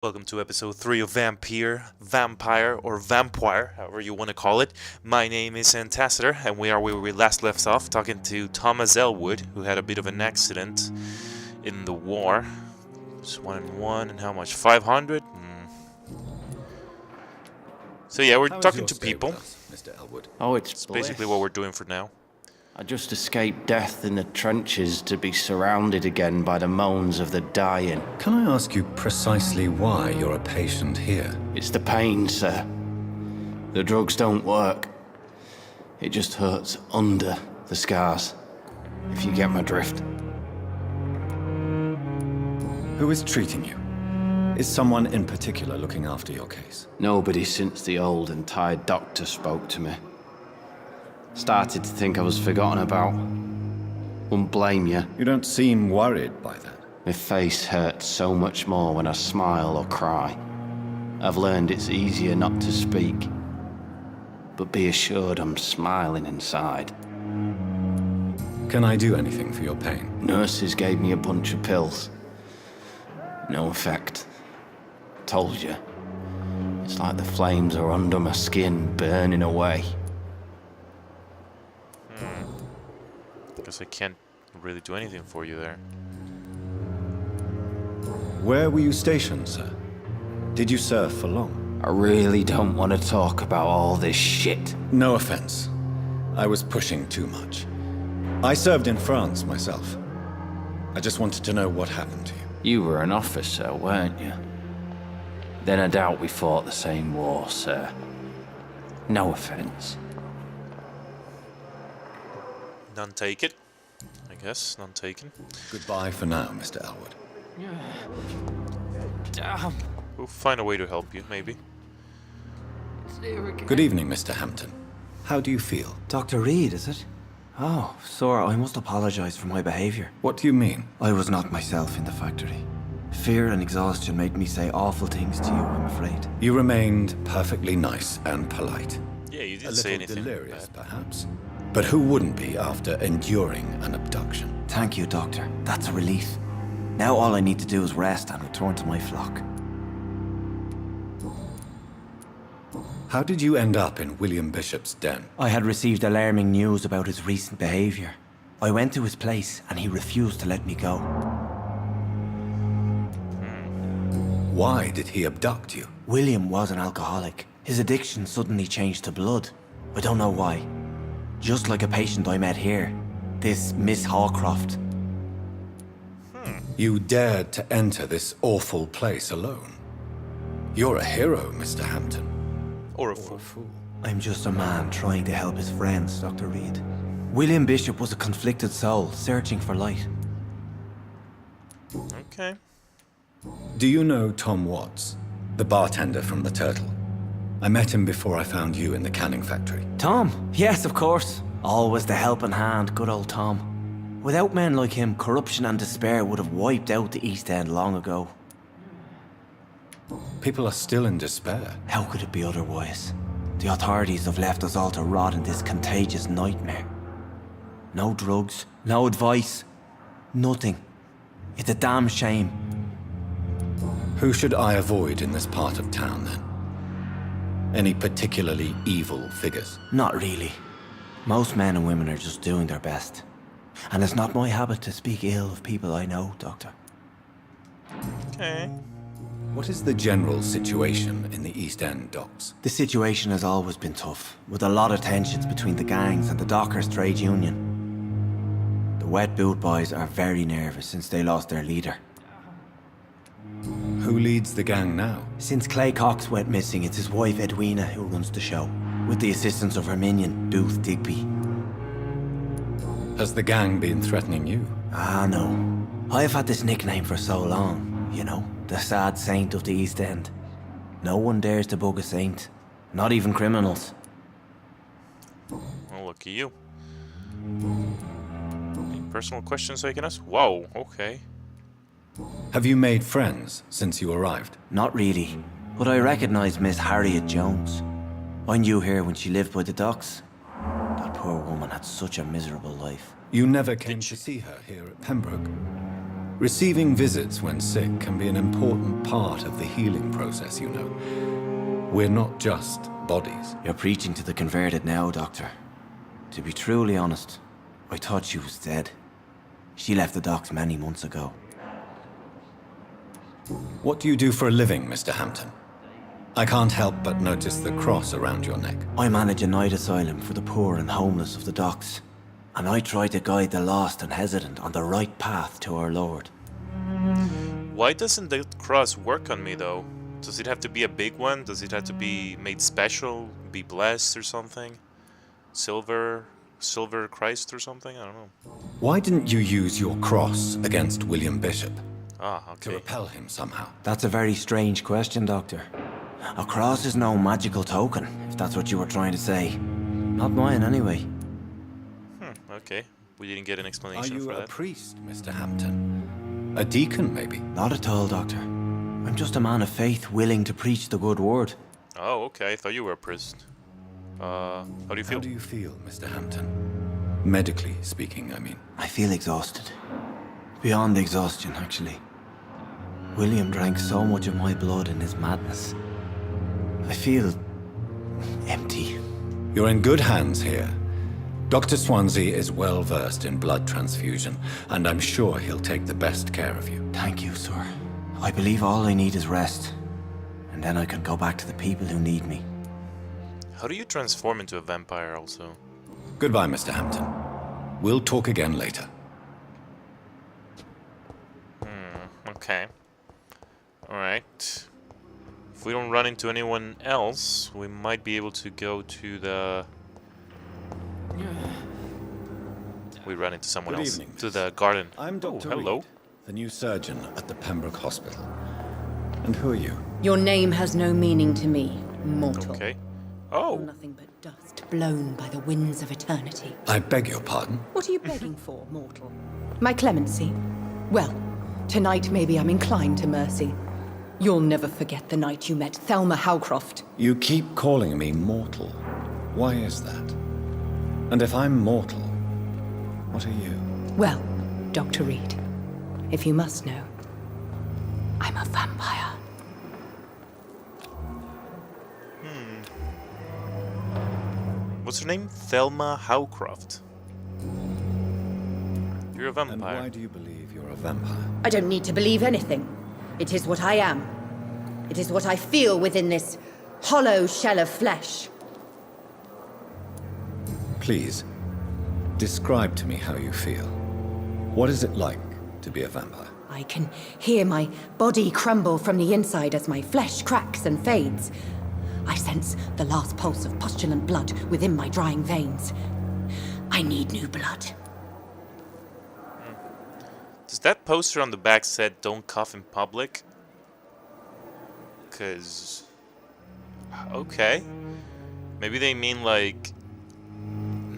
Welcome to episode 3 of Vampyr, or Vampire, however you want to call it. My name is Antaciter, and we are where we last left off, talking to Thomas Elwood, who had a bit of an accident in the war. It's 1 and 1, and how much? 500? So yeah, we're How is talking your to stay people. with us, Mr. Elwood? Oh, it's It's basically what we're doing for now. I just escaped death in the trenches to be surrounded again by the moans of the dying. Can I ask you precisely why you're a patient here? It's the pain, sir. The drugs don't work. It just hurts under the scars, if you get my drift. Who is treating you? Is someone in particular looking after your case? Nobody since the old and tired doctor spoke to me. Started to think I was forgotten about. Wouldn't blame you. You don't seem worried by that. My face hurts so much more when I smile or cry. I've learned it's easier not to speak. But be assured I'm smiling inside. Can I do anything for your pain? Nurses gave me a bunch of pills. No effect. Told you. It's like the flames are under my skin, burning away. Guess I can't really do anything for you there. Where were you stationed, sir? Did you serve for long? I really don't want to talk about all this shit. No offense. I was pushing too much. I served in France myself. I just wanted to know what happened to you. You were an officer, weren't you? Then I doubt we fought the same war, sir. No offense. None taken. I guess, none taken. Goodbye for now, Mr. Elwood. Damn. We'll find a way to help you, maybe. Good evening, Mr. Hampton. How do you feel? Dr. Reed, is it? Oh, sir, I must apologize for my behavior. What do you mean? I was not myself in the factory. Fear and exhaustion made me say awful things to you, I'm afraid. You remained perfectly nice and polite. Yeah, you A didn't say little anything delirious, bad. perhaps. But who wouldn't be after enduring an abduction? Thank you, Doctor. That's a relief. Now all I need to do is rest and return to my flock. How did you end up in William Bishop's den? I had received alarming news about his recent behavior. I went to his place and he refused to let me go. Why did he abduct you? William was an alcoholic. His addiction suddenly changed to blood. I don't know why. Just like a patient I met here. This Miss Hawcroft. You dared to enter this awful place alone. You're a hero, Mr. Hampton. Or a fool. I'm just a man trying to help his friends, Dr. Reed. William Bishop was a conflicted soul, searching for light. Okay. Do you know Tom Watts, the bartender from the Turtle? I met him before I found you in the canning factory. Tom? Yes, of course. Always the helping hand, good old Tom. Without men like him, corruption and despair would have wiped out the East End long ago. People are still in despair. How could it be otherwise? The authorities have left us all to rot in this contagious nightmare. No drugs, no advice, nothing. It's a damn shame. Who should I avoid in this part of town, then? Any particularly evil figures? Not really. Most men and women are just doing their best. And it's not my habit to speak ill of people I know, Doctor. Okay. What is the general situation in the East End docks? The situation has always been tough, with a lot of tensions between the gangs and the Dockers Trade Union. The Wet Boot Boys are very nervous since they lost their leader. Who leads the gang now? Since Clay Cox went missing, it's his wife Edwina who runs the show, with the assistance of her minion, Booth Digby. Has the gang been threatening you? Ah, no. I've had this nickname for so long, you know, the sad saint of the East End. No one dares to bug a saint, not even criminals. Well, look at you. Any personal questions I can ask? Whoa, okay. Have you made friends since you arrived? Not really, but I recognize Miss Harriet Jones. I knew her when she lived by the docks. That poor woman had such a miserable life. You never came to see her here at Pembroke? Receiving visits when sick can be an important part of the healing process, you know. We're not just bodies. You're preaching to the converted now, Doctor. To be truly honest, I thought she was dead. She left the docks many months ago. What do you do for a living, Mr. Hampton? I can't help but notice the cross around your neck. I manage a night asylum for the poor and homeless of the docks. And I try to guide the lost and hesitant on the right path to our Lord. Why doesn't the cross work on me, though? Does it have to be a big one? Does it have to be made special? Be blessed or something? Silver Christ or something? I don't know. Why didn't you use your cross against William Bishop? Ah, To okay. repel him somehow? That's a very strange question, Doctor. A cross is no magical token, if that's what you were trying to say. Not mine, anyway. Okay. We didn't get an Are explanation you for a that. priest, Mr. Hampton? A deacon, maybe? Not at all, Doctor. I'm just a man of faith willing to preach the good word. Oh, okay. I thought you were a priest. How do you How feel? do you feel, Mr. Hampton? Medically speaking, I mean. I feel exhausted. Beyond exhaustion, actually. William drank so much of my blood in his madness. I feel empty. You're in good hands here. Dr. Swansea is well versed in blood transfusion, and I'm sure he'll take the best care of you. Thank you, sir. I believe all I need is rest. And then I can go back to the people who need me. How do you transform into a vampire also? Goodbye, Mr. Hampton. We'll talk again later. Okay. Alright. If we don't run into anyone else, we might be able to go to the... We ran into someone Good else. evening, To miss. the garden. I'm Oh, Dr. hello. Reed, the new surgeon at the Pembroke Hospital. And who are you? Your name has no meaning to me, mortal. Okay. You're Oh, nothing but dust blown by the winds of eternity. I beg your pardon? What are you begging for, mortal? My clemency? Well, tonight maybe I'm inclined to mercy. You'll never forget the night you met Thelma Howcroft. You keep calling me mortal. Why is that? And if I'm mortal, what are you? Well, Dr. Reed, if you must know, I'm a vampire. what's her name? Thelma Howcroft. You're a And vampire. why do you believe you're a vampire? I don't need to believe anything. It is what I am. It is what I feel within this hollow shell of flesh. Please, describe to me how you feel. What is it like to be a vampire? I can hear my body crumble from the inside as my flesh cracks and fades. I sense the last pulse of pustulant blood within my drying veins. I need new blood. Does that poster on the back said "Don't cough in public"? Cause, okay, maybe they mean like,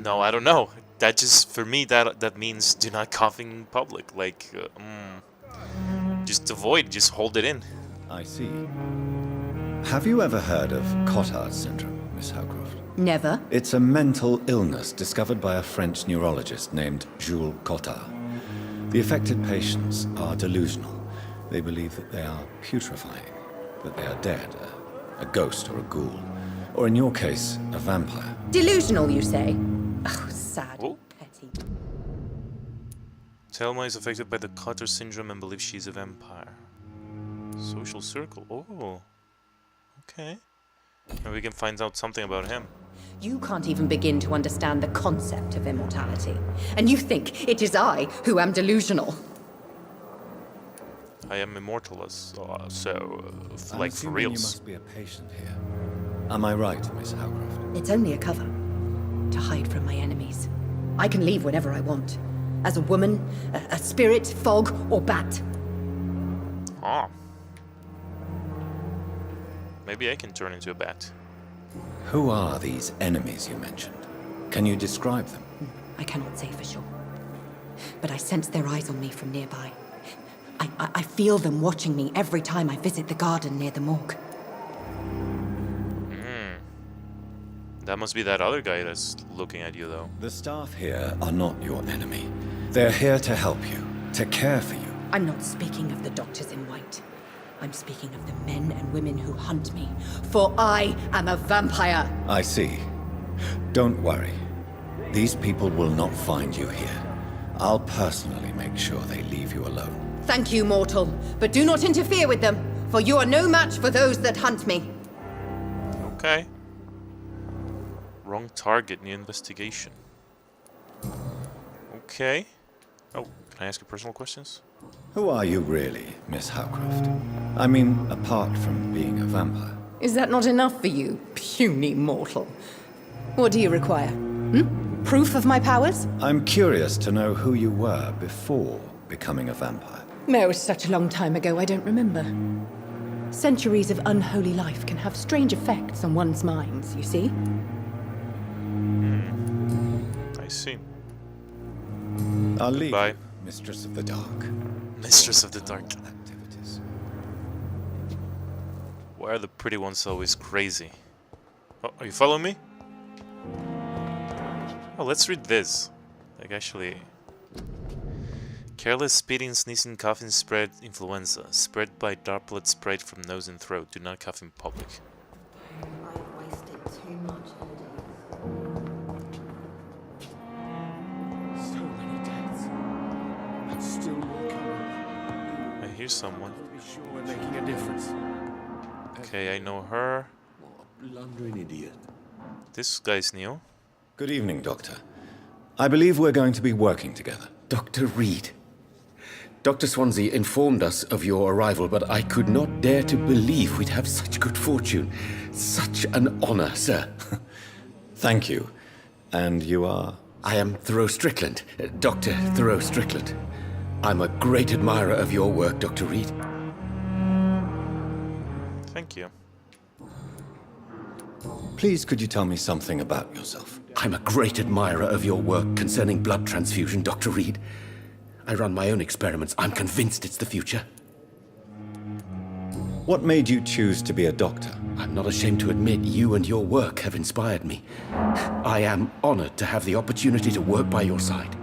no, I don't know. That just for me that means do not cough in public. Like, just avoid, just hold it in. I see. Have you ever heard of Cotard's syndrome, Miss Howcroft? Never. It's a mental illness discovered by a French neurologist named Jules Cotard. The affected patients are delusional. They believe that they are putrefying, that they are dead, a ghost or a ghoul, or in your case, a vampire. Delusional, you say? Oh, sad. Oh. Petty. Thelma is affected by the Cotter syndrome and believes she's a vampire. Social circle. Oh, okay. Maybe we can find out something about him. You can't even begin to understand the concept of immortality. And you think it is I who am delusional. I am immortal, so I'm like for assuming reals. You must be a patient here. Am I right, Miss Howcroft? It's only a cover. To hide from my enemies. I can leave whenever I want. As a woman, a spirit, fog, or bat. Ah. Maybe I can turn into a bat. Who are these enemies you mentioned? Can you describe them? I cannot say for sure. But I sense their eyes on me from nearby. I feel them watching me every time I visit the garden near the morgue. That must be that other guy that's looking at you, though. The staff here are not your enemy. They're here to help you, to care for you, I'm not speaking of the doctors in white. I'm speaking of the men and women who hunt me, for I am a vampire. I see. Don't worry. These people will not find you here. I'll personally make sure they leave you alone. Thank you, mortal, but do not interfere with them, for you are no match for those that hunt me. Okay. Wrong target in the investigation. Okay. Oh, can I ask you personal questions? Who are you really, Miss Howcroft? I mean, apart from being a vampire. Is that not enough for you, puny mortal? What do you require? Proof of my powers? I'm curious to know who you were before becoming a vampire. No, it was such a long time ago, I don't remember. Centuries of unholy life can have strange effects on one's minds, you see? I see. I'll leave. Bye. Mistress of the Dark. Mistress of the Dark. Activities. Why are the pretty ones always crazy? Oh, are you following me? Oh, let's read this. Like, actually... Careless spitting, sneezing, coughing spread influenza. Spread by droplet sprayed from nose and throat. Do not cough in public. I've wasted too much So many deaths. And still more coming. I hear someone. Be sure we're making a difference. Okay, I know her. What a blundering idiot. This guy's new. Good evening, Doctor. I believe we're going to be working together. Dr. Reed. Dr. Swansea informed us of your arrival, but I could not dare to believe we'd have such good fortune. Such an honor, sir. Thank you. And you are? I am Thoreau Strickland, Dr. Thoreau Strickland. I'm a great admirer of your work, Dr. Reed. Thank you. Please, could you tell me something about yourself? I'm a great admirer of your work concerning blood transfusion, Dr. Reed. I run my own experiments. I'm convinced it's the future. What made you choose to be a doctor? I'm not ashamed to admit you and your work have inspired me. I am honored to have the opportunity to work by your side.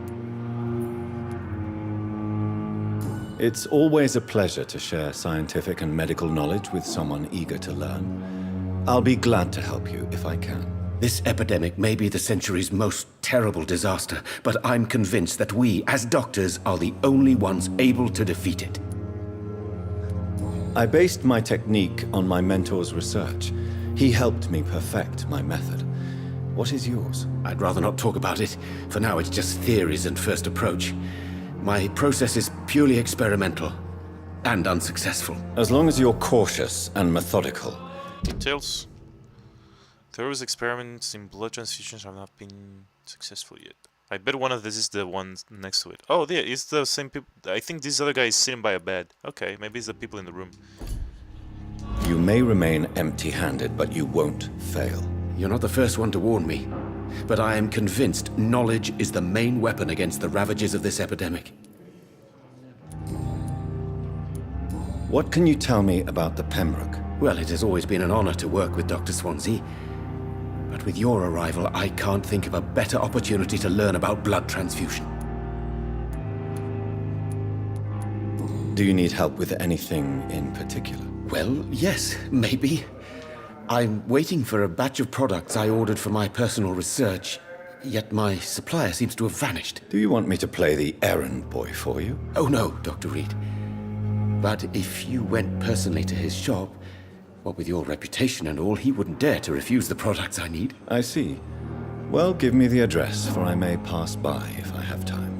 It's always a pleasure to share scientific and medical knowledge with someone eager to learn. I'll be glad to help you if I can. This epidemic may be the century's most terrible disaster, but I'm convinced that we, as doctors, are the only ones able to defeat it. I based my technique on my mentor's research. He helped me perfect my method. What is yours? I'd rather not talk about it. For now, it's just theories and first approach. My process is purely experimental and unsuccessful. As long as you're cautious and methodical. Details. Thoreau's experiments in blood transfusions have not been successful yet. I bet one of this is the one next to it. Oh, yeah, it's the same people. I think this other guy is sitting by a bed. Okay, maybe it's the people in the room. You may remain empty-handed, but you won't fail. You're not the first one to warn me, but I am convinced knowledge is the main weapon against the ravages of this epidemic. What can you tell me about the Pembroke? Well, it has always been an honor to work with Dr. Swansea. But with your arrival, I can't think of a better opportunity to learn about blood transfusion. Do you need help with anything in particular? Well, yes, maybe. I'm waiting for a batch of products I ordered for my personal research, yet my supplier seems to have vanished. Do you want me to play the errand boy for you? Oh no, Dr. Reed. But if you went personally to his shop, what with your reputation and all, he wouldn't dare to refuse the products I need. I see. Well, give me the address, for I may pass by if I have time.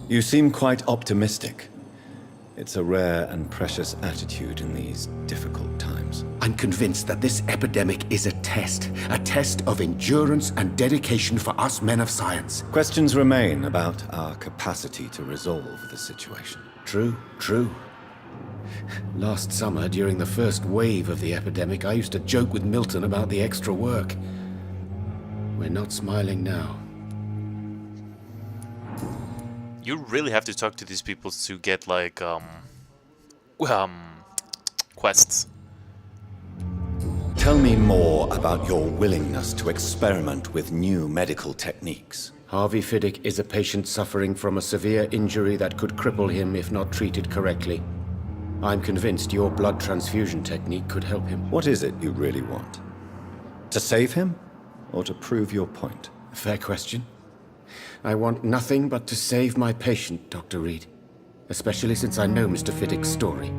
You seem quite optimistic. It's a rare and precious attitude in these difficult times. I'm convinced that this epidemic is a test of endurance and dedication for us men of science. Questions remain about our capacity to resolve the situation. True, true. Last summer, during the first wave of the epidemic, I used to joke with Milton about the extra work. We're not smiling now. You really have to talk to these people to get, like, quests. Tell me more about your willingness to experiment with new medical techniques. Harvey Fiddick is a patient suffering from a severe injury that could cripple him if not treated correctly. I'm convinced your blood transfusion technique could help him. What is it you really want? To save him, or to prove your point? Fair question. I want nothing but to save my patient, Dr. Reed. Especially since I know Mr. Fiddick's story.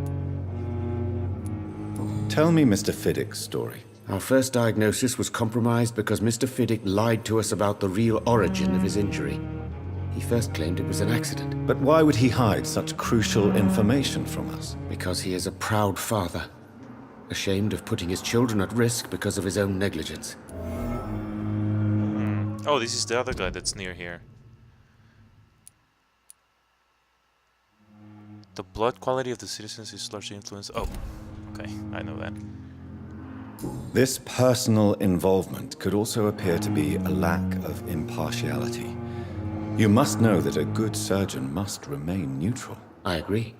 Tell me Mr. Fiddick's story. Our first diagnosis was compromised because Mr. Fiddick lied to us about the real origin of his injury. He first claimed it was an accident. But why would he hide such crucial information from us? Because he is a proud father. Ashamed of putting his children at risk because of his own negligence. Oh, this is the other guy that's near here. The blood quality of the citizens is largely influenced. Oh, okay, I know that. This personal involvement could also appear to be a lack of impartiality. You must know that a good surgeon must remain neutral. I agree.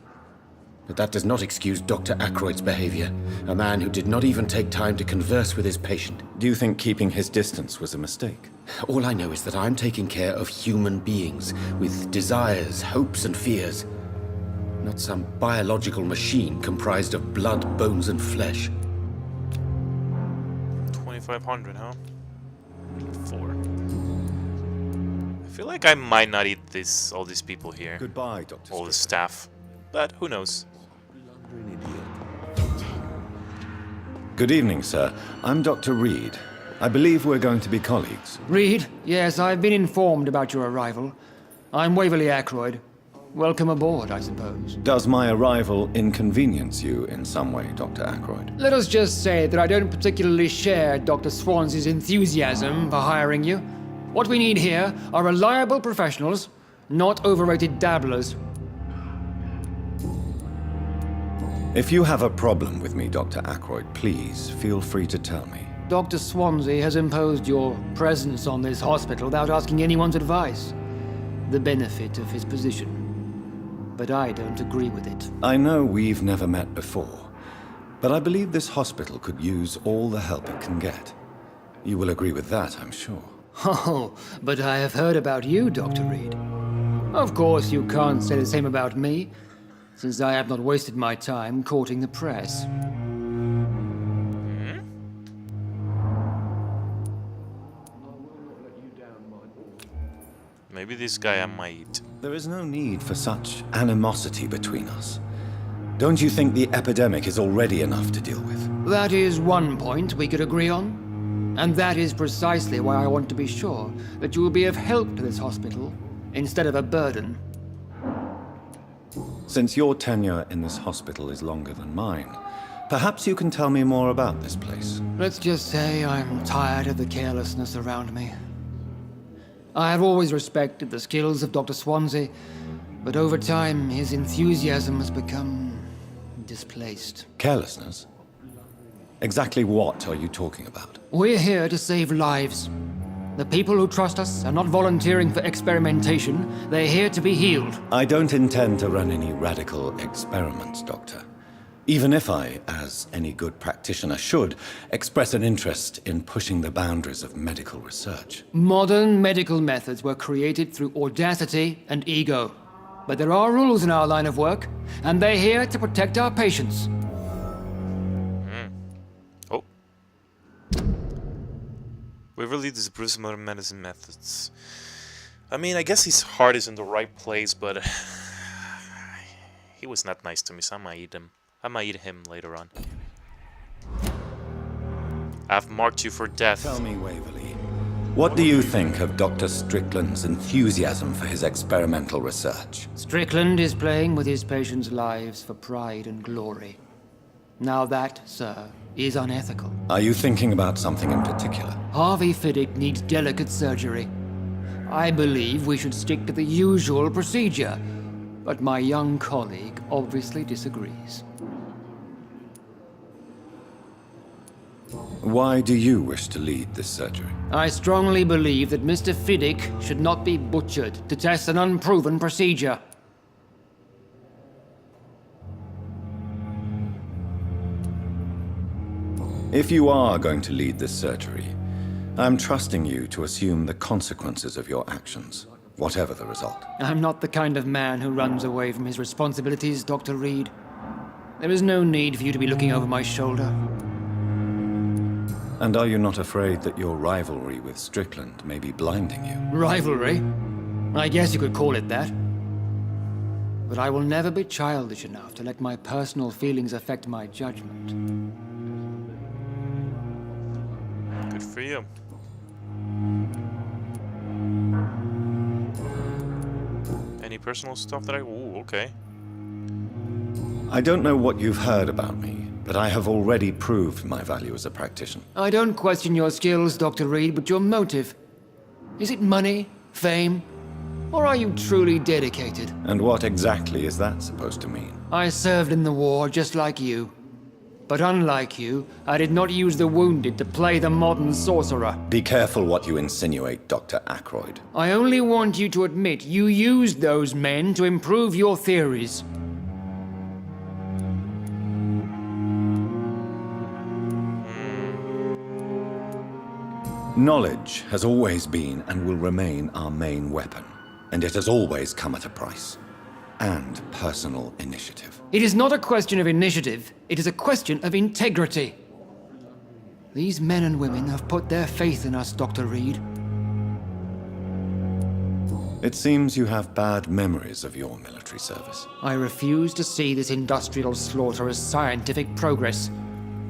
But that does not excuse Dr. Ackroyd's behavior. A man who did not even take time to converse with his patient. Do you think keeping his distance was a mistake? All I know is that I'm taking care of human beings with desires, hopes, and fears. Not some biological machine comprised of blood, bones, and flesh. 2,500, huh? 4. I feel like I might not eat all these people here. Goodbye, Dr. All the Strickland. staff. But who knows? Good evening, sir. I'm Dr. Reed. I believe we're going to be colleagues. Reed? Yes, I've been informed about your arrival. I'm Waverly Ackroyd. Welcome aboard, I suppose. Does my arrival inconvenience you in some way, Dr. Ackroyd? Let us just say that I don't particularly share Dr. Swansea's enthusiasm for hiring you. What we need here are reliable professionals, not overrated dabblers. If you have a problem with me, Dr. Ackroyd, please feel free to tell me. Dr. Swansea has imposed your presence on this hospital without asking anyone's advice. The benefit of his position. But I don't agree with it. I know we've never met before, but I believe this hospital could use all the help it can get. You will agree with that, I'm sure. Oh, but I have heard about you, Dr. Reed. Of course, you can't say the same about me, since I have not wasted my time courting the press. Maybe this guy I might eat. There is no need for such animosity between us. Don't you think the epidemic is already enough to deal with? That is one point we could agree on. And that is precisely why I want to be sure that you will be of help to this hospital, instead of a burden. Since your tenure in this hospital is longer than mine, perhaps you can tell me more about this place. Let's just say I'm tired of the carelessness around me. I have always respected the skills of Dr. Swansea, but over time his enthusiasm has become displaced. Carelessness? Exactly what are you talking about? We're here to save lives. The people who trust us are not volunteering for experimentation. They're here to be healed. I don't intend to run any radical experiments, Doctor. Even if I, as any good practitioner should, express an interest in pushing the boundaries of medical research. Modern medical methods were created through audacity and ego. But there are rules in our line of work, and they're here to protect our patients. Oh. Waverly disapproves of modern medicine methods. I mean, I guess his heart is in the right place, but he was not nice to me, so I might eat him. I might eat him later on. I've marked you for death. Tell me, Waverly, what do you think of Dr. Strickland's enthusiasm for his experimental research? Strickland is playing with his patients' lives for pride and glory. Now that, sir, is unethical. Are you thinking about something in particular? Harvey Fiddick needs delicate surgery. I believe we should stick to the usual procedure, but my young colleague obviously disagrees. Why do you wish to lead this surgery? I strongly believe that Mr. Fiddick should not be butchered to test an unproven procedure. If you are going to lead this surgery, I'm trusting you to assume the consequences of your actions, whatever the result. I'm not the kind of man who runs away from his responsibilities, Dr. Reed. There is no need for you to be looking over my shoulder. And are you not afraid that your rivalry with Strickland may be blinding you? Rivalry? I guess you could call it that. But I will never be childish enough to let my personal feelings affect my judgment. Good for you. Any personal stuff that I... Ooh, okay. I don't know what you've heard about me, but I have already proved my value as a practitioner. I don't question your skills, Dr. Reed, but your motive. Is it money, fame, or are you truly dedicated? And what exactly is that supposed to mean? I served in the war just like you. But unlike you, I did not use the wounded to play the modern sorcerer. Be careful what you insinuate, Dr. Ackroyd. I only want you to admit you used those men to improve your theories. Knowledge has always been and will remain our main weapon, and it has always come at a price. And personal initiative. It is not a question of initiative, it is a question of integrity. These men and women have put their faith in us, Dr. Reed. It seems you have bad memories of your military service. I refuse to see this industrial slaughter as scientific progress.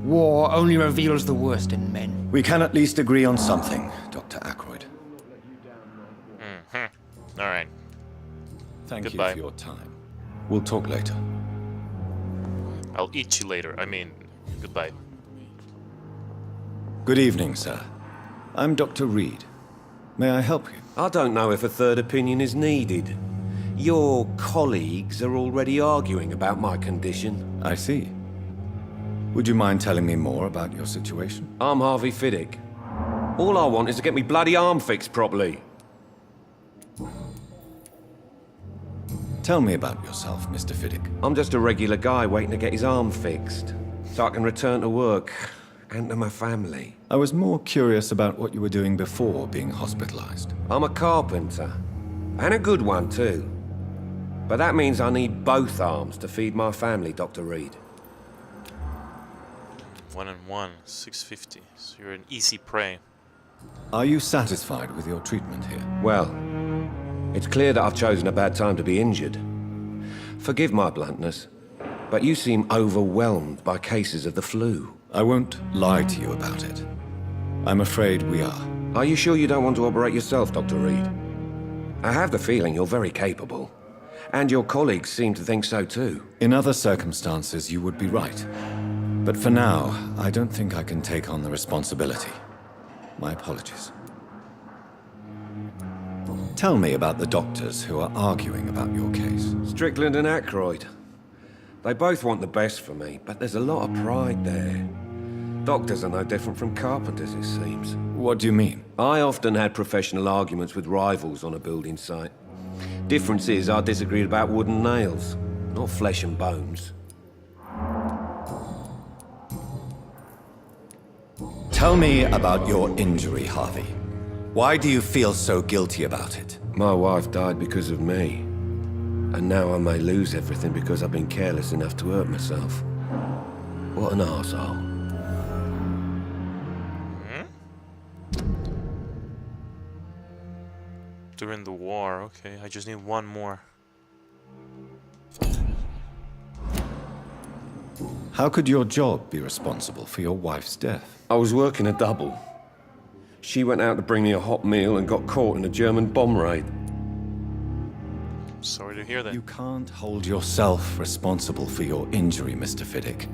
War only reveals the worst in men. We can at least agree on something, Dr. Ackroyd. All right. Thank Goodbye. you for your time. We'll talk later. I'll eat you later. I mean, goodbye. Good evening, sir. I'm Dr. Reed. May I help you? I don't know if a third opinion is needed. Your colleagues are already arguing about my condition. I see. Would you mind telling me more about your situation? I'm Harvey Fiddick. All I want is to get me bloody arm fixed properly. Tell me about yourself, Mr. Fiddick. I'm just a regular guy waiting to get his arm fixed, so I can return to work and to my family. I was more curious about what you were doing before being hospitalized. I'm a carpenter, and a good one too. But that means I need both arms to feed my family, Dr. Reed. 1 and 1, 650. So you're an easy prey. Are you satisfied with your treatment here? Well, it's clear that I've chosen a bad time to be injured. Forgive my bluntness, but you seem overwhelmed by cases of the flu. I won't lie to you about it. I'm afraid we are. Are you sure you don't want to operate yourself, Dr. Reed? I have the feeling you're very capable, and your colleagues seem to think so too. In other circumstances, you would be right. But for now, I don't think I can take on the responsibility. My apologies. Tell me about the doctors who are arguing about your case. Strickland and Ackroyd. They both want the best for me, but there's a lot of pride there. Doctors are no different from carpenters, it seems. What do you mean? I often had professional arguments with rivals on a building site. Difference is I disagreed about wooden nails, not flesh and bones. Tell me about your injury, Harvey. Why do you feel so guilty about it? My wife died because of me. And now I may lose everything because I've been careless enough to hurt myself. What an arsehole. During the war, okay. I just need one more. How could your job be responsible for your wife's death? I was working a double. She went out to bring me a hot meal and got caught in a German bomb raid. Sorry to hear that. You can't hold yourself responsible for your injury, Mr. Fiddick.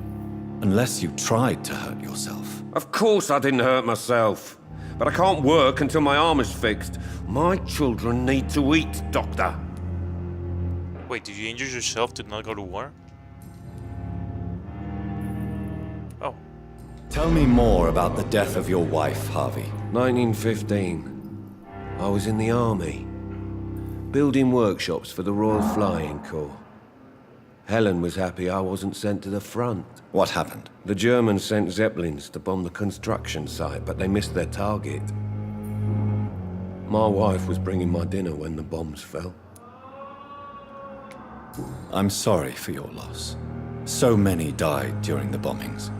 Unless you tried to hurt yourself. Of course I didn't hurt myself. But I can't work until my arm is fixed. My children need to eat, Doctor. Wait, did you injure yourself to not go to war? Oh. Tell me more about the death of your wife, Harvey. 1915. I was in the army. Building workshops for the Royal Flying Corps. Helen was happy I wasn't sent to the front. What happened? The Germans sent Zeppelins to bomb the construction site, but they missed their target. My wife was bringing my dinner when the bombs fell. I'm sorry for your loss. So many died during the bombings.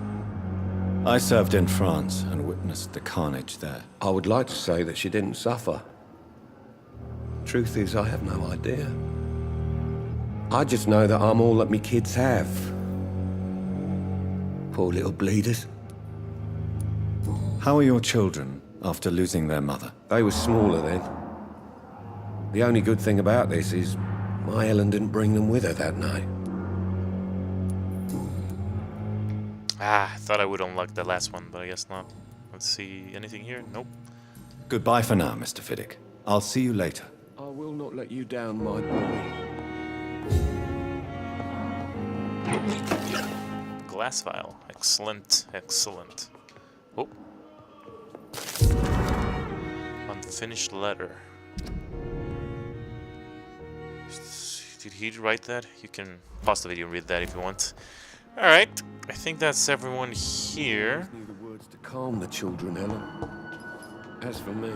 I served in France and witnessed the carnage there. I would like to say that she didn't suffer. Truth is, I have no idea. I just know that I'm all that me kids have. Poor little bleeders. How are your children after losing their mother? They were smaller then. The only good thing about this is my Ellen didn't bring them with her that night. Ah, I thought I would unlock the last one, but I guess not. Let's see, anything here? Nope. Goodbye for now, Mr. Fiddick. I'll see you later. I will not let you down, my boy. Glass vial. Excellent, excellent. Oh. Unfinished letter. Did he write that? You can pause the video and read that if you want. Alright, I think that's everyone here. Need the words to calm the children, Ellen. As for me,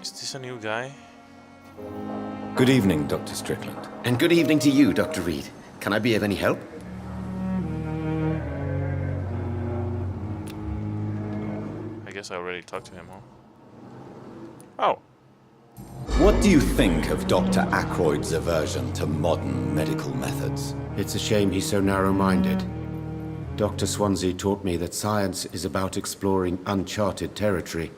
Is this a new guy? Good evening, Dr. Strickland. And good evening to you, Dr. Reed. Can I be of any help? I guess I already talked to him, huh? Oh. What do you think of Dr. Ackroyd's aversion to modern medical methods? It's a shame he's so narrow-minded. Dr. Swansea taught me that science is about exploring uncharted territory.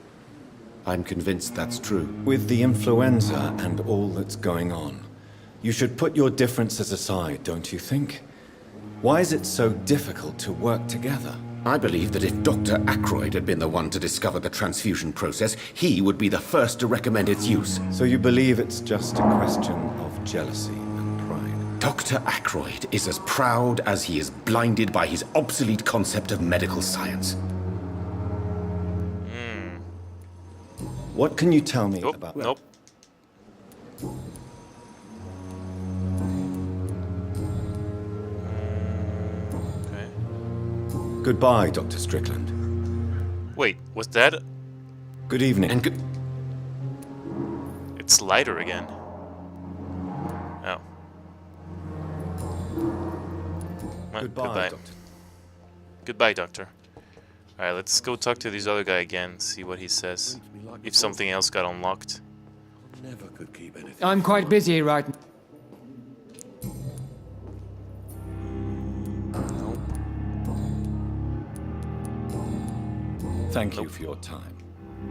I'm convinced that's true. With the influenza and all that's going on, you should put your differences aside, don't you think? Why is it so difficult to work together? I believe that if Dr. Ackroyd had been the one to discover the transfusion process, he would be the first to recommend its use. So you believe it's just a question of jealousy and pride? Dr. Ackroyd is as proud as he is blinded by his obsolete concept of medical science. What can you tell me Nope, about... nope. Okay. Goodbye, Dr. Strickland. Wait, was that... Good evening. And good... It's lighter again. Oh. Well, Goodbye, Doctor. Goodbye, Doctor. Alright, let's go talk to this other guy again, see what he says. If something else got unlocked. never could keep anything. I'm quite busy right now. Thank you for your time.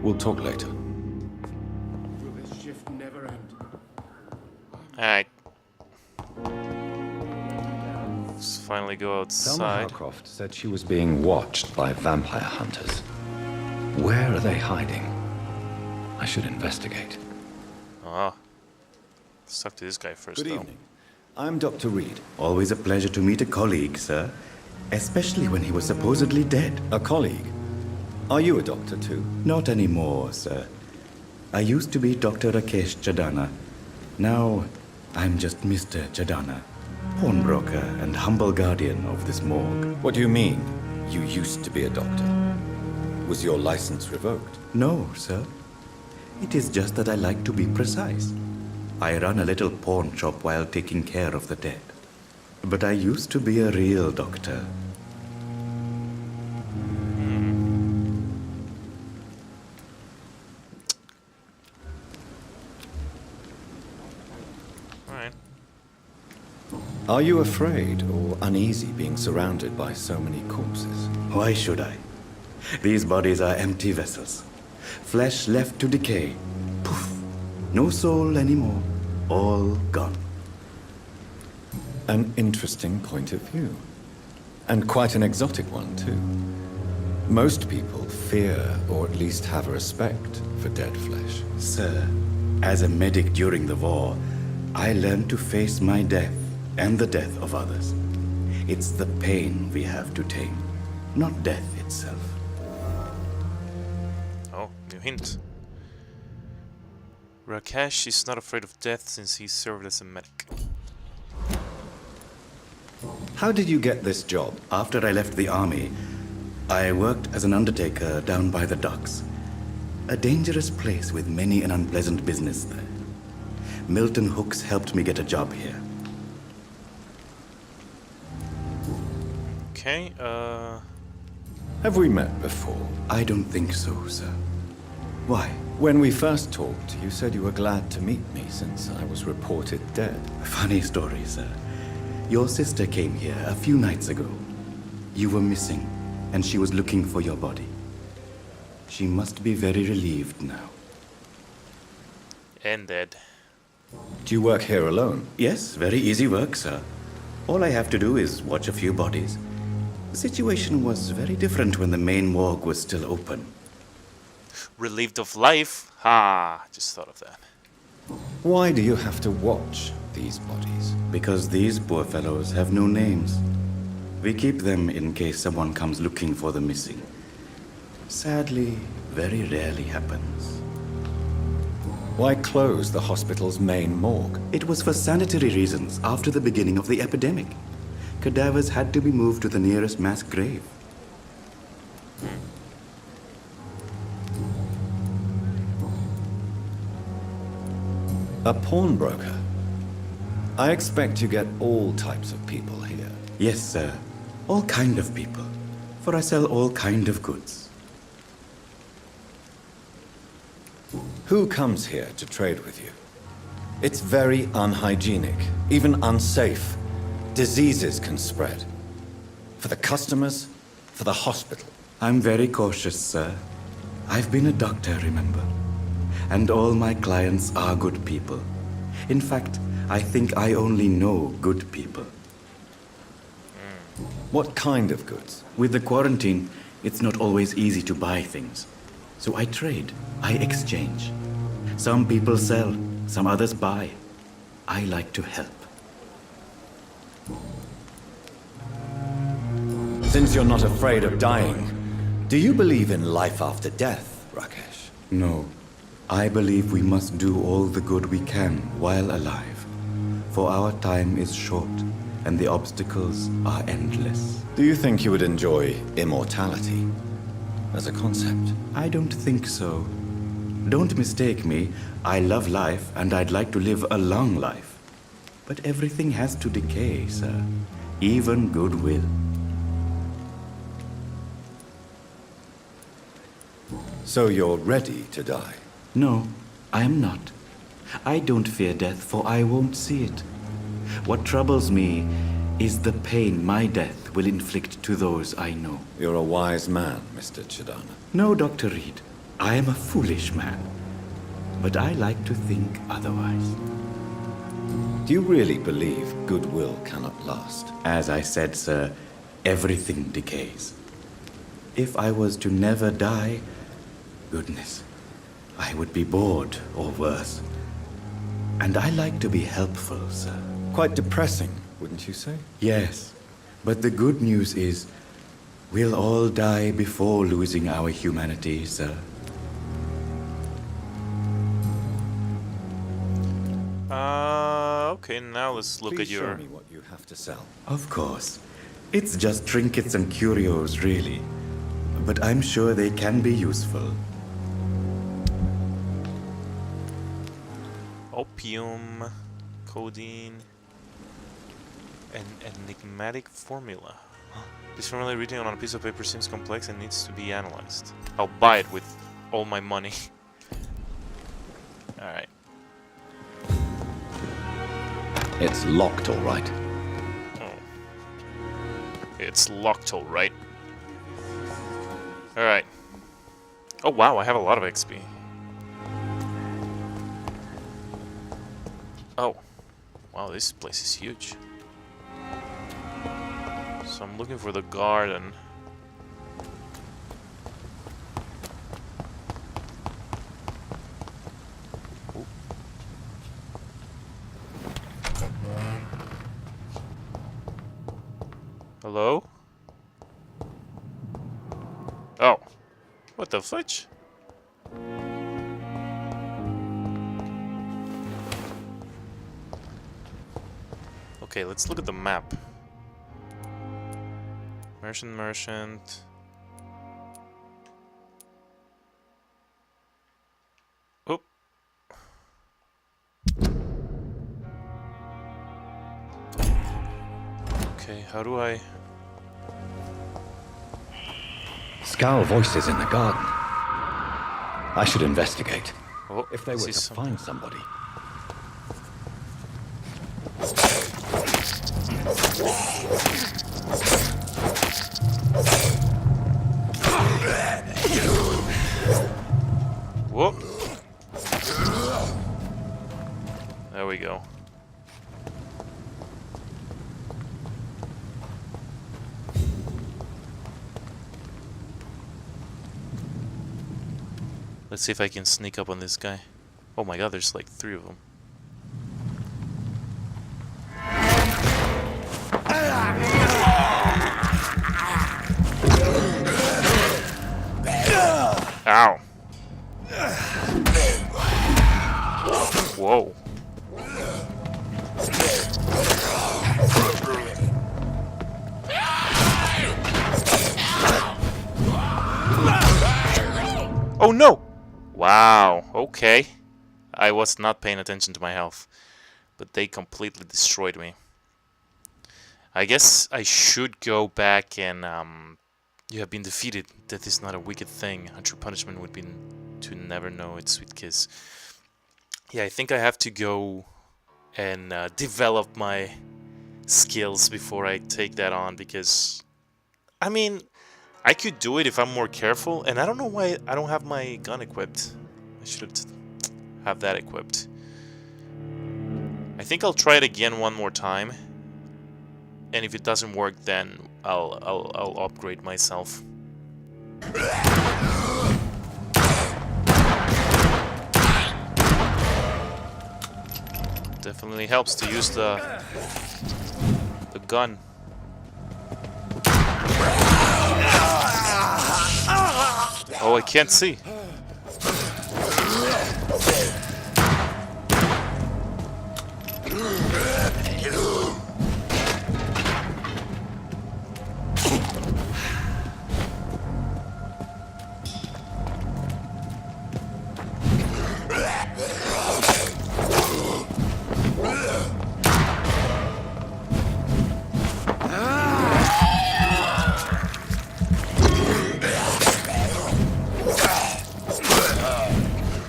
We'll talk later. Will this shift never end? Alright. Let's finally go Selma outside. Harcroft said she was being watched by vampire hunters. Where are they hiding? I should investigate. Ah. Let's talk to this guy first, Good though. evening. I'm Dr. Reed. Always a pleasure to meet a colleague, sir. Especially when he was supposedly dead. A colleague. Are you a doctor too? Not anymore, sir. I used to be Dr. Rakesh Chadana. Now, I'm just Mr. Chadana, pawnbroker and humble guardian of this morgue. What do you mean, you used to be a doctor? Was your license revoked? No, sir. It is just that I like to be precise. I run a little pawn shop while taking care of the dead. But I used to be a real doctor. Alright. Are you afraid or uneasy being surrounded by so many corpses? Why should I? These bodies are empty vessels. Flesh left to decay. Poof. No soul anymore. All gone. An interesting point of view. And quite an exotic one, too. Most people fear, or at least have a respect, for dead flesh. Sir, as a medic during the war, I learned to face my death and the death of others. It's the pain we have to tame, not death itself. Oh, new hint. Rakesh is not afraid of death since he served as a medic. How did you get this job? After I left the army, I worked as an undertaker down by the docks. A dangerous place with many an unpleasant business there. Milton Hooks helped me get a job here. Okay, Have we met before? I don't think so, sir. Why? When we first talked, you said you were glad to meet me since I was reported dead. Funny story, sir. Your sister came here a few nights ago. You were missing, and she was looking for your body. She must be very relieved now. and dead. Do you work here alone? Yes, very easy work, sir. All I have to do is watch a few bodies. The situation was very different when the main morgue was still open. Relieved of life? Ha! Just thought of that. Why do you have to watch these bodies? Because these poor fellows have no names. We keep them in case someone comes looking for the missing. Sadly, very rarely happens. Why close the hospital's main morgue? It was for sanitary reasons after the beginning of the epidemic. Cadavers had to be moved to the nearest mass grave. A pawnbroker? I expect you get all types of people here. Yes, sir. All kind of people. For I sell all kind of goods. Who comes here to trade with you? It's very unhygienic, even unsafe. Diseases can spread. For the customers, for the hospital. I'm very cautious, sir. I've been a doctor, remember? And all my clients are good people. In fact, I think I only know good people. What kind of goods? With the quarantine, it's not always easy to buy things. So I trade, I exchange. Some people sell, some others buy. I like to help. Since you're not afraid of dying, do you believe in life after death, Rakesh? No, I believe we must do all the good we can while alive. For our time is short, and the obstacles are endless. Do you think you would enjoy immortality as a concept? I don't think so. Don't mistake me. I love life, and I'd like to live a long life. But everything has to decay, sir. Even goodwill. So you're ready to die? No, I am not. I don't fear death, for I won't see it. What troubles me is the pain my death will inflict to those I know. You're a wise man, Mr. Chidana. No, Dr. Reed. I am a foolish man. But I like to think otherwise. Do you really believe goodwill cannot last? As I said, sir, everything decays. If I was to never die, goodness, I would be bored or worse. And I like to be helpful, sir. Quite depressing, wouldn't you say? Yes, but the good news is we'll all die before losing our humanity, sir. Okay, now let's look Please at your... show me what you have to sell. Of course. It's just trinkets and curios, really. But I'm sure they can be useful. Opium, codeine, an enigmatic formula. This formula written on a piece of paper seems complex and needs to be analyzed. I'll buy it with all my money. Alright. It's locked, all right. Oh. It's locked, alright. Alright. Oh wow, I have a lot of XP. Oh. Wow, this place is huge. So I'm looking for the garden. Ooh. Hello? Oh. What the fudge? Okay, let's look at the map. Merchant. Oh. Okay, how do I... Scowl voices in the garden. I should investigate. Oh, If they were to some... find somebody. Whoop. There we go. Let's see if I can sneak up on this guy. Oh my god, there's like 3 of them. Ow. Whoa. Oh no! Wow, okay. I was not paying attention to my health, but they completely destroyed me. I guess I should go back and, you have been defeated. Death is not a wicked thing. A true punishment would be to never know its sweet kiss. Yeah, I think I have to go and develop my skills before I take that on, because, I mean, I could do it if I'm more careful, and I don't know why I don't have my gun equipped. I should have that equipped. I think I'll try it again one more time, and if it doesn't work, then I'll upgrade myself. Definitely helps to use the gun. Oh, I can't see.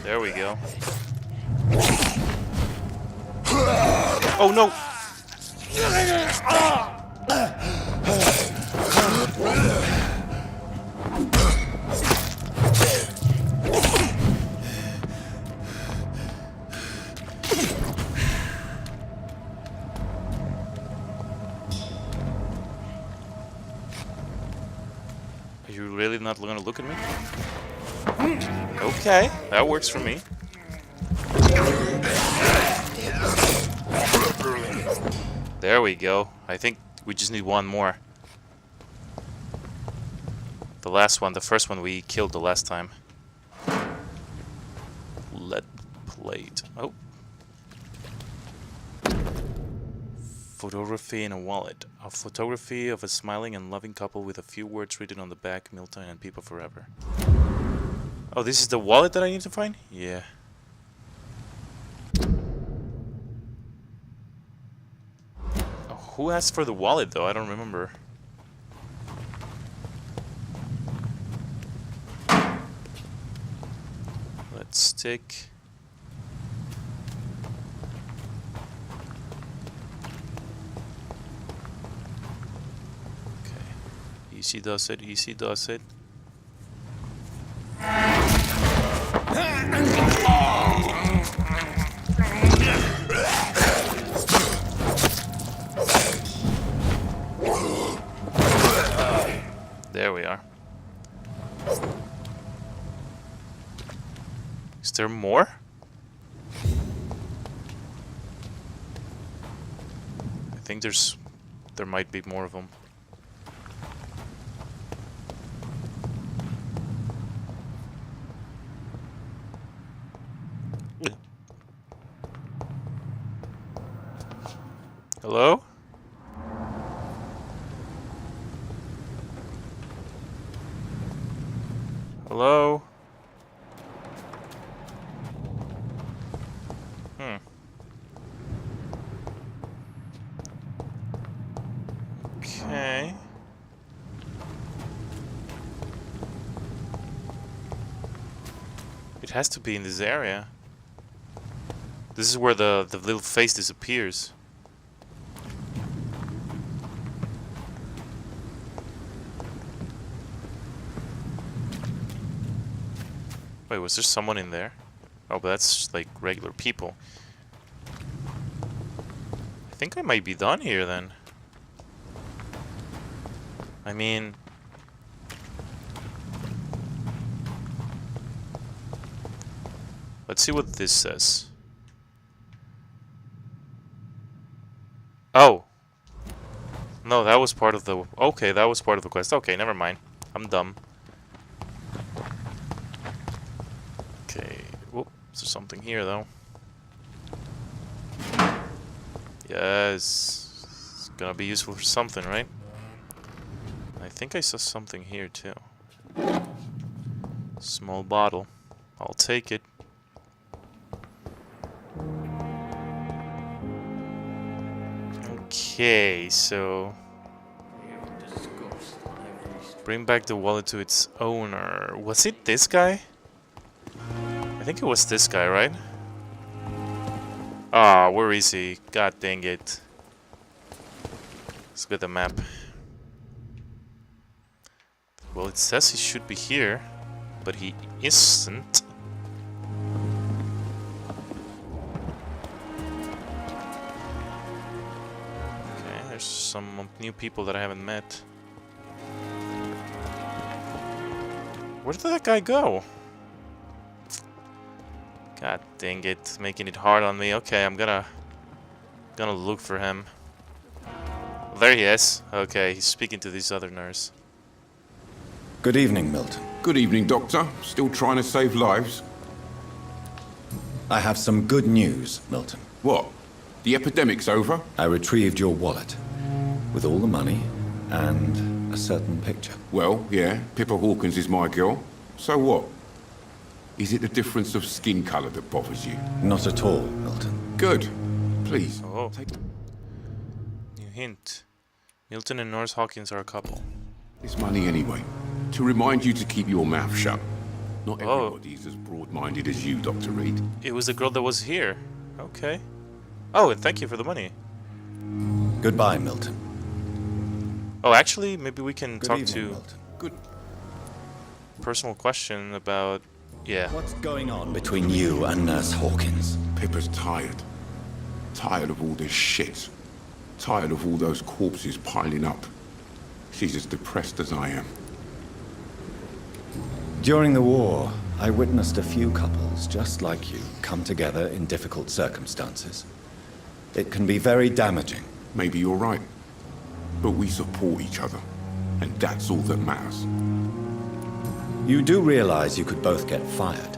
There we go. Oh no! Are you really not going to look at me? Okay, that works for me. There we go. I think we just need one more. The last one, the first one we killed the last time. Lead plate. Oh. Photography in a wallet. A photography of a smiling and loving couple with a few words written on the back, Milton and people forever. Oh, this is the wallet that I need to find? Yeah. Oh, who asked for the wallet though? I don't remember. Let's stick. Okay. Easy does it, easy does it. There we are. Is there more? I think there might be more of them. Hello? Okay. It has to be in this area. This is where the little face disappears. Wait, was there someone in there? Oh, but that's like regular people. I think I might be done here then. I mean... Let's see what this says. Oh! No, that was part of the... Okay, that was part of the quest. Okay, never mind. I'm dumb. Okay. Whoop. Is there something here, though? Yes. It's gonna be useful for something, right? I think I saw something here, too. Small bottle. I'll take it. Okay, so... Bring back the wallet to its owner. Was it this guy? I think it was this guy, right? Ah, where is he? God dang it. Let's get the map. Well, it says he should be here, but he isn't. Okay, there's some new people that I haven't met. Where did that guy go? God dang it, making it hard on me. Okay, I'm gonna look for him. There he is. Okay, he's speaking to this other nurse. Good evening, Milton. Good evening, Doctor. Still trying to save lives? I have some good news, Milton. What? The epidemic's over? I retrieved your wallet with all the money and a certain picture. Well, yeah, Pippa Hawkins is my girl. So what? Is it the difference of skin colour that bothers you? Not at all, Milton. Good. Please. Oh. New hint. Milton and Norris Hawkins are a couple. This money anyway. To remind you to keep your mouth shut. Not everybody's as broad-minded as you, Dr. Reed. It was the girl that was here. Okay. Oh, and thank you for the money. Goodbye, Milton. Oh, actually, maybe we can Good talk evening, to... Milton. Good. Personal question about... Yeah. What's going on between you and Nurse Hawkins? Pippa's tired. Tired of all this shit. Tired of all those corpses piling up. She's as depressed as I am. During the war, I witnessed a few couples just like you come together in difficult circumstances. It can be very damaging. Maybe you're right. But we support each other. And that's all that matters. You do realize you could both get fired.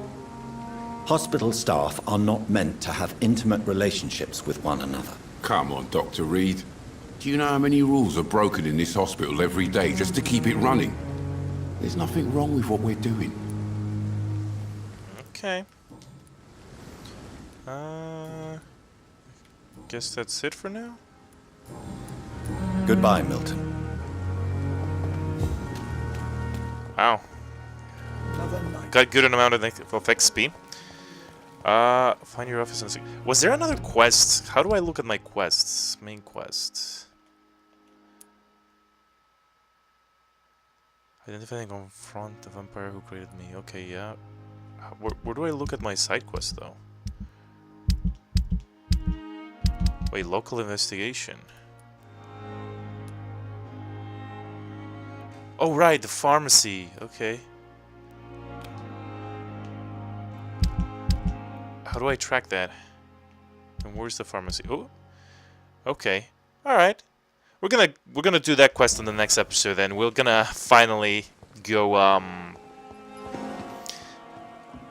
Hospital staff are not meant to have intimate relationships with one another. Come on, Dr. Reed. Do you know how many rules are broken in this hospital every day just to keep it running? There's nothing wrong with what we're doing. Okay. Guess that's it for now? Goodbye, Milton. Wow. Got good amount of XP. Find your office and see. Was there another quest? How do I look at my quests? Main quest. Identify and confront the vampire who created me. Okay, yeah. Where do I look at my side quest though? Wait, local investigation. Oh right, the pharmacy. Okay. How do I track that? And where's the pharmacy? Oh. Okay. All right. We're gonna do that quest in the next episode, and we're gonna finally go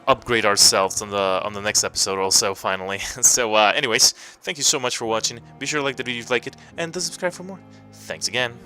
upgrade ourselves on the next episode also finally. So anyways, thank you so much for watching. Be sure to like the video if you like it, and to subscribe for more. Thanks again.